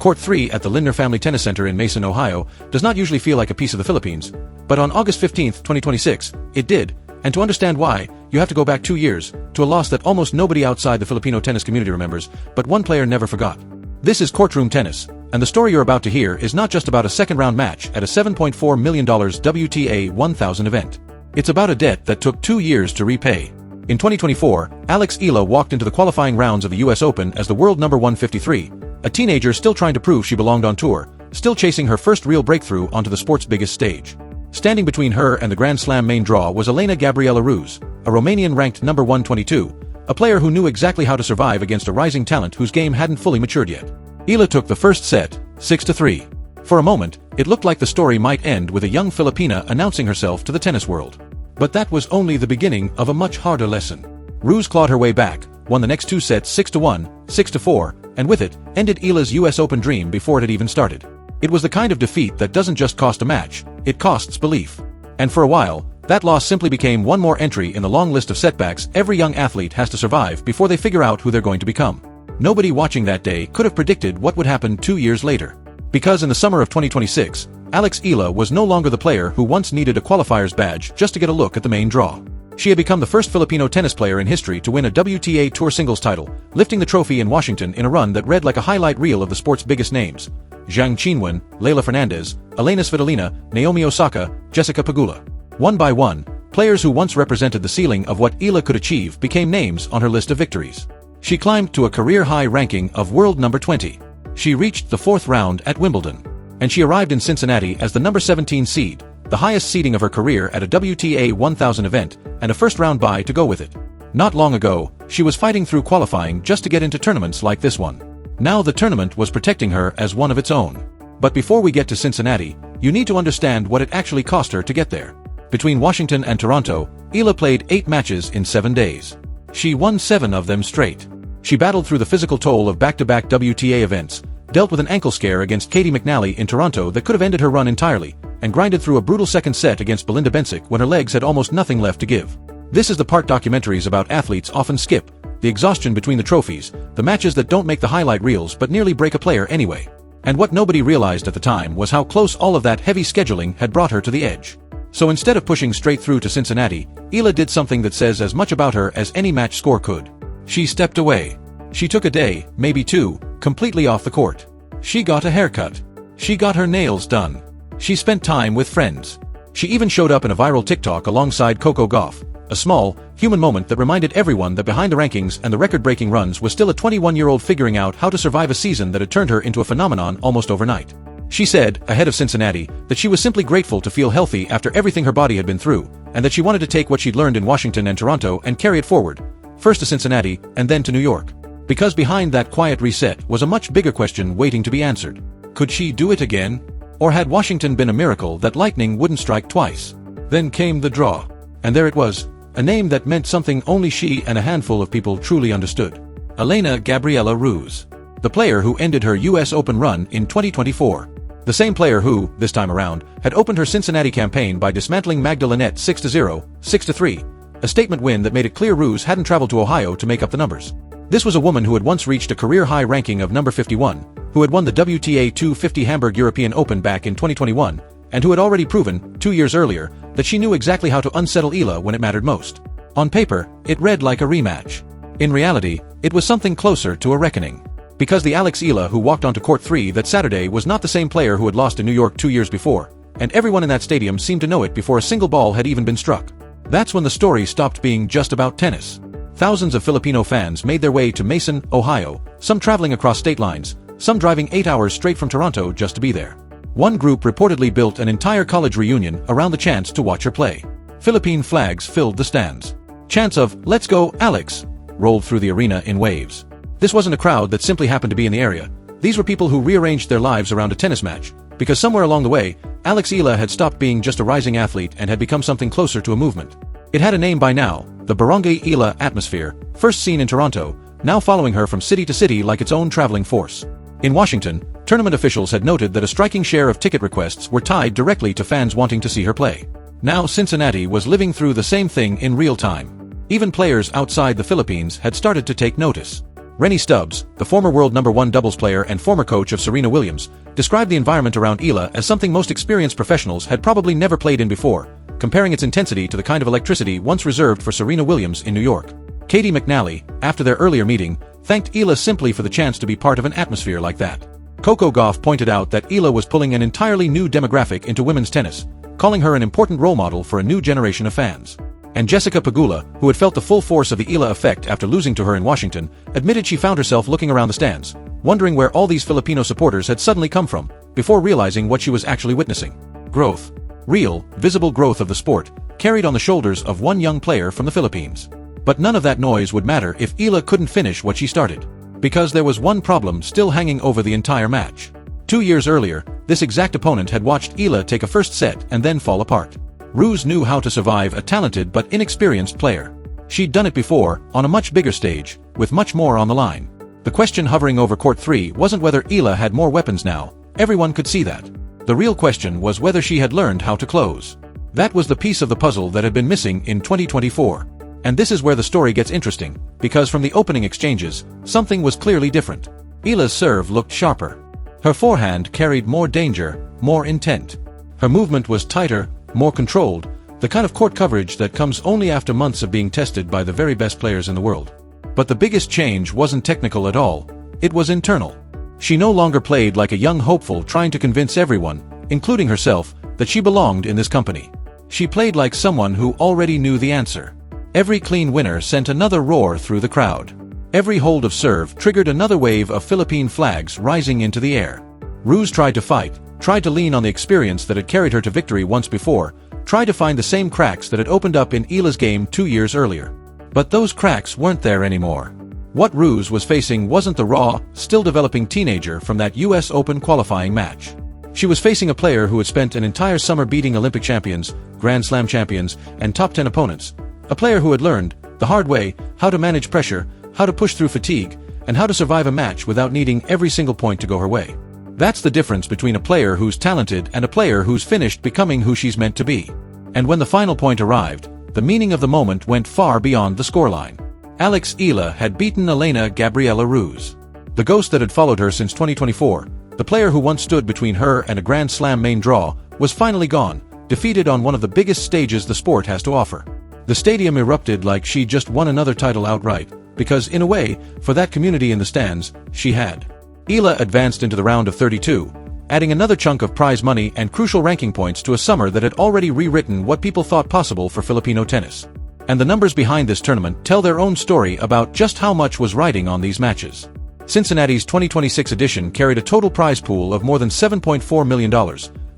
Court 3 at the Lindner Family Tennis Center in Mason, Ohio, does not usually feel like a piece of the Philippines, but on August 15, 2026, it did, and to understand why, you have to go back 2 years, to a loss that almost nobody outside the Filipino tennis community remembers, but one player never forgot. This is Courtroom Tennis, and the story you're about to hear is not just about a second-round match at a $7.4 million WTA 1000 event. It's about a debt that took 2 years to repay. In 2024, Alex Eala walked into the qualifying rounds of the US Open as the world number 153, a teenager still trying to prove she belonged on tour, still chasing her first real breakthrough onto the sport's biggest stage. Standing between her and the Grand Slam main draw was Elena-Gabriela Ruse, a Romanian ranked number 122, a player who knew exactly how to survive against a rising talent whose game hadn't fully matured yet. Eala took the first set, 6-3. For a moment, it looked like the story might end with a young Filipina announcing herself to the tennis world. But that was only the beginning of a much harder lesson. Ruse clawed her way back, won the next 2 sets 6-1, 6-4, and with it, ended Eala's US Open dream before it had even started. It was the kind of defeat that doesn't just cost a match, it costs belief. And for a while, that loss simply became one more entry in the long list of setbacks every young athlete has to survive before they figure out who they're going to become. Nobody watching that day could have predicted what would happen 2 years later. Because in the summer of 2026, Alex Eala was no longer the player who once needed a qualifier's badge just to get a look at the main draw. She had become the first Filipino tennis player in history to win a WTA Tour singles title, lifting the trophy in Washington in a run that read like a highlight reel of the sport's biggest names: Zhang Qinwen, Leylah Fernandez, Elena Svitolina, Naomi Osaka, Jessica Pegula. One by one, players who once represented the ceiling of what Eala could achieve became names on her list of victories. She climbed to a career-high ranking of world number 20. She reached the 4th round at Wimbledon. And she arrived in Cincinnati as the number 17 seed, the highest seeding of her career at a WTA 1000 event, and a first-round bye to go with it. Not long ago, she was fighting through qualifying just to get into tournaments like this one. Now the tournament was protecting her as one of its own. But before we get to Cincinnati, you need to understand what it actually cost her to get there. Between Washington and Toronto, Eala played 8 matches in 7 days. She won 7 of them straight. She battled through the physical toll of back-to-back WTA events, dealt with an ankle scare against Katie McNally in Toronto that could have ended her run entirely, and grinded through a brutal second set against Belinda Bencic when her legs had almost nothing left to give. This is the part documentaries about athletes often skip: the exhaustion between the trophies, the matches that don't make the highlight reels but nearly break a player anyway. And what nobody realized at the time was how close all of that heavy scheduling had brought her to the edge. So instead of pushing straight through to Cincinnati, Eala did something that says as much about her as any match score could. She stepped away. She took a day, maybe 2, completely off the court. She got a haircut. She got her nails done. She spent time with friends. She even showed up in a viral TikTok alongside Coco Gauff, a small, human moment that reminded everyone that behind the rankings and the record-breaking runs was still a 21-year-old figuring out how to survive a season that had turned her into a phenomenon almost overnight. She said, ahead of Cincinnati, that she was simply grateful to feel healthy after everything her body had been through, and that she wanted to take what she'd learned in Washington and Toronto and carry it forward, first to Cincinnati, and then to New York. Because behind that quiet reset was a much bigger question waiting to be answered. Could she do it again? Or had Washington been a miracle that lightning wouldn't strike twice? Then came the draw. And there it was, a name that meant something only she and a handful of people truly understood. Elena-Gabriela Ruse. The player who ended her US Open run in 2024. The same player who, this time around, had opened her Cincinnati campaign by dismantling Magda Linette 6-0, 6-3, a statement win that made it clear Ruse hadn't traveled to Ohio to make up the numbers. This was a woman who had once reached a career-high ranking of number 51, who had won the WTA 250 Hamburg European Open back in 2021, and who had already proven, 2 years earlier, that she knew exactly how to unsettle Eala when it mattered most. On paper, it read like a rematch. In reality, it was something closer to a reckoning. Because the Alex Eala who walked onto Court 3 that Saturday was not the same player who had lost in New York 2 years before, and everyone in that stadium seemed to know it before a single ball had even been struck. That's when the story stopped being just about tennis. Thousands of Filipino fans made their way to Mason, Ohio, some traveling across state lines, some driving 8 hours straight from Toronto just to be there. One group reportedly built an entire college reunion around the chance to watch her play. Philippine flags filled the stands. Chants of "Let's go, Alex!" rolled through the arena in waves. This wasn't a crowd that simply happened to be in the area. These were people who rearranged their lives around a tennis match, because somewhere along the way, Alex Eala had stopped being just a rising athlete and had become something closer to a movement. It had a name by now, the Barangay Eala atmosphere, first seen in Toronto, now following her from city to city like its own traveling force. In Washington, tournament officials had noted that a striking share of ticket requests were tied directly to fans wanting to see her play. Now Cincinnati was living through the same thing in real time. Even players outside the Philippines had started to take notice. Rennie Stubbs, the former world #1 doubles player and former coach of Serena Williams, described the environment around Eala as something most experienced professionals had probably never played in before, comparing its intensity to the kind of electricity once reserved for Serena Williams in New York. Katie McNally, after their earlier meeting, thanked Eala simply for the chance to be part of an atmosphere like that. Coco Gauff pointed out that Eala was pulling an entirely new demographic into women's tennis, calling her an important role model for a new generation of fans. And Jessica Pegula, who had felt the full force of the Eala effect after losing to her in Washington, admitted she found herself looking around the stands, wondering where all these Filipino supporters had suddenly come from, before realizing what she was actually witnessing. Growth. Real, visible growth of the sport, carried on the shoulders of one young player from the Philippines. But none of that noise would matter if Eala couldn't finish what she started. Because there was one problem still hanging over the entire match. 2 years earlier, this exact opponent had watched Eala take a first set and then fall apart. Ruse knew how to survive a talented but inexperienced player. She'd done it before, on a much bigger stage, with much more on the line. The question hovering over Court 3 wasn't whether Eala had more weapons now, everyone could see that. The real question was whether she had learned how to close. That was the piece of the puzzle that had been missing in 2024. And this is where the story gets interesting, because from the opening exchanges, something was clearly different. Eala's serve looked sharper. Her forehand carried more danger, more intent. Her movement was tighter, more controlled, the kind of court coverage that comes only after months of being tested by the very best players in the world. But the biggest change wasn't technical at all, it was internal. She no longer played like a young hopeful trying to convince everyone, including herself, that she belonged in this company. She played like someone who already knew the answer. Every clean winner sent another roar through the crowd. Every hold of serve triggered another wave of Philippine flags rising into the air. Ruse tried to fight, tried to lean on the experience that had carried her to victory once before, tried to find the same cracks that had opened up in Eala's game 2 years earlier. But those cracks weren't there anymore. What Ruse was facing wasn't the raw, still developing teenager from that US Open qualifying match. She was facing a player who had spent an entire summer beating Olympic champions, Grand Slam champions, and top 10 opponents. A player who had learned, the hard way, how to manage pressure, how to push through fatigue, and how to survive a match without needing every single point to go her way. That's the difference between a player who's talented and a player who's finished becoming who she's meant to be. And when the final point arrived, the meaning of the moment went far beyond the scoreline. Alex Eala had beaten Elena-Gabriela Ruse. The ghost that had followed her since 2024, the player who once stood between her and a Grand Slam main draw, was finally gone, defeated on one of the biggest stages the sport has to offer. The stadium erupted like she just won another title outright, because in a way, for that community in the stands, she had. Eala advanced into the round of 32, adding another chunk of prize money and crucial ranking points to a summer that had already rewritten what people thought possible for Filipino tennis. And the numbers behind this tournament tell their own story about just how much was riding on these matches. Cincinnati's 2026 edition carried a total prize pool of more than $7.4 million,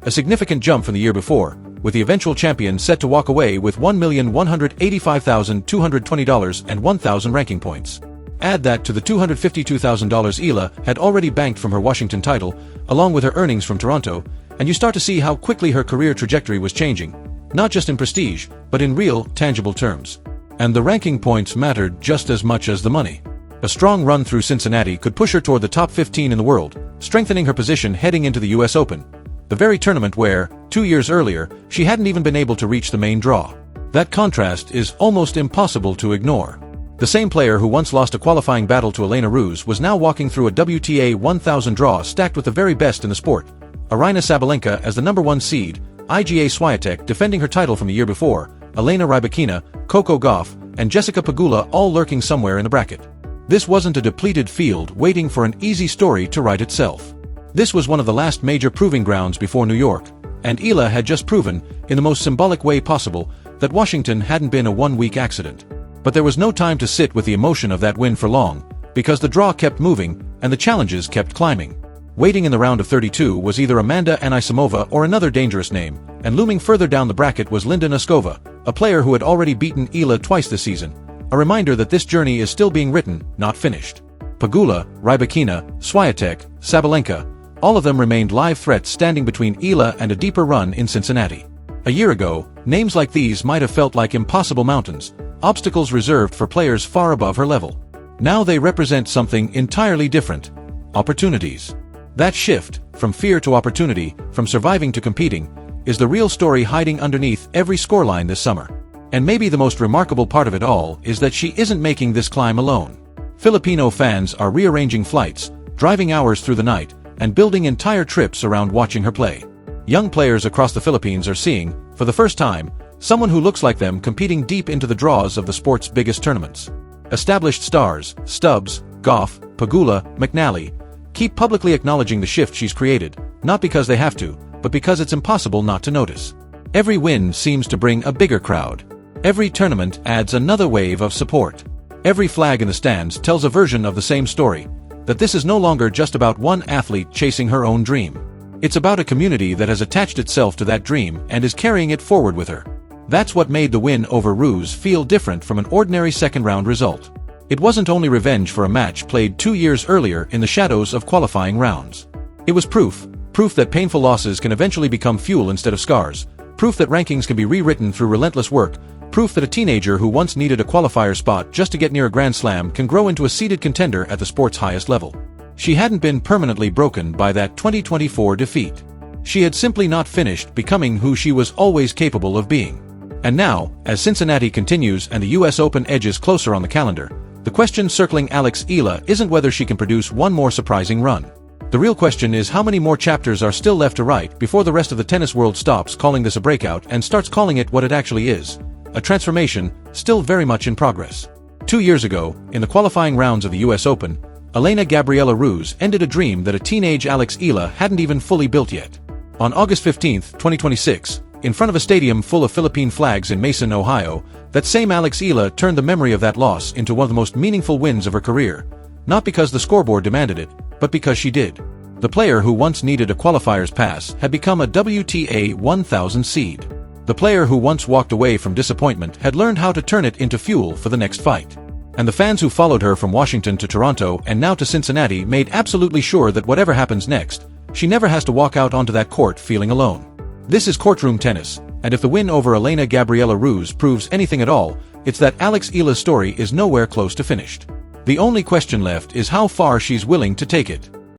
a significant jump from the year before, with the eventual champion set to walk away with $1,185,220 and 1,000 ranking points. Add that to the $252,000 Eala had already banked from her Washington title, along with her earnings from Toronto, and you start to see how quickly her career trajectory was changing, not just in prestige, but in real, tangible terms. And the ranking points mattered just as much as the money. A strong run through Cincinnati could push her toward the top 15 in the world, strengthening her position heading into the US Open, the very tournament where, 2 years earlier, she hadn't even been able to reach the main draw. That contrast is almost impossible to ignore. The same player who once lost a qualifying battle to Elena Ruse was now walking through a WTA 1000 draw stacked with the very best in the sport. Aryna Sabalenka as the #1 seed, Iga Swiatek defending her title from the year before, Elena Rybakina, Coco Gauff, and Jessica Pegula all lurking somewhere in the bracket. This wasn't a depleted field waiting for an easy story to write itself. This was one of the last major proving grounds before New York, and Eala had just proven, in the most symbolic way possible, that Washington hadn't been a one-week accident. But there was no time to sit with the emotion of that win for long, because the draw kept moving, and the challenges kept climbing. Waiting in the round of 32 was either Amanda Anisimova or another dangerous name, and looming further down the bracket was Linda Noskova, a player who had already beaten Eala twice this season, a reminder that this journey is still being written, not finished. Pegula, Rybakina, Swiatek, Sabalenka, all of them remained live threats standing between Eala and a deeper run in Cincinnati. A year ago, names like these might have felt like impossible mountains, obstacles reserved for players far above her level. Now they represent something entirely different: opportunities. That shift, from fear to opportunity, from surviving to competing, is the real story hiding underneath every scoreline this summer. And maybe the most remarkable part of it all is that she isn't making this climb alone. Filipino fans are rearranging flights, driving hours through the night, and building entire trips around watching her play. Young players across the Philippines are seeing, for the first time, someone who looks like them competing deep into the draws of the sport's biggest tournaments. Established stars, Stubbs, Goff, Pagula, McNally, keep publicly acknowledging the shift she's created, not because they have to, but because it's impossible not to notice. Every win seems to bring a bigger crowd. Every tournament adds another wave of support. Every flag in the stands tells a version of the same story, that this is no longer just about one athlete chasing her own dream. It's about a community that has attached itself to that dream and is carrying it forward with her. That's what made the win over Ruse feel different from an ordinary second-round result. It wasn't only revenge for a match played 2 years earlier in the shadows of qualifying rounds. It was proof that painful losses can eventually become fuel instead of scars, proof that rankings can be rewritten through relentless work, proof that a teenager who once needed a qualifier spot just to get near a Grand Slam can grow into a seeded contender at the sport's highest level. She hadn't been permanently broken by that 2024 defeat. She had simply not finished becoming who she was always capable of being. And now, as Cincinnati continues and the US Open edges closer on the calendar, the question circling Alex Eala isn't whether she can produce one more surprising run. The real question is how many more chapters are still left to write before the rest of the tennis world stops calling this a breakout and starts calling it what it actually is. A transformation, still very much in progress. 2 years ago, in the qualifying rounds of the US Open, Elena-Gabriela Ruse ended a dream that a teenage Alex Eala hadn't even fully built yet. On August 15, 2026, in front of a stadium full of Philippine flags in Mason, Ohio, that same Alex Eala turned the memory of that loss into one of the most meaningful wins of her career, not because the scoreboard demanded it, but because she did. The player who once needed a qualifier's pass had become a WTA 1000 seed. The player who once walked away from disappointment had learned how to turn it into fuel for the next fight. And the fans who followed her from Washington to Toronto and now to Cincinnati made absolutely sure that whatever happens next, she never has to walk out onto that court feeling alone. This is courtroom tennis, and if the win over Elena-Gabriela Ruse proves anything at all, it's that Alex Eala's story is nowhere close to finished. The only question left is how far she's willing to take it.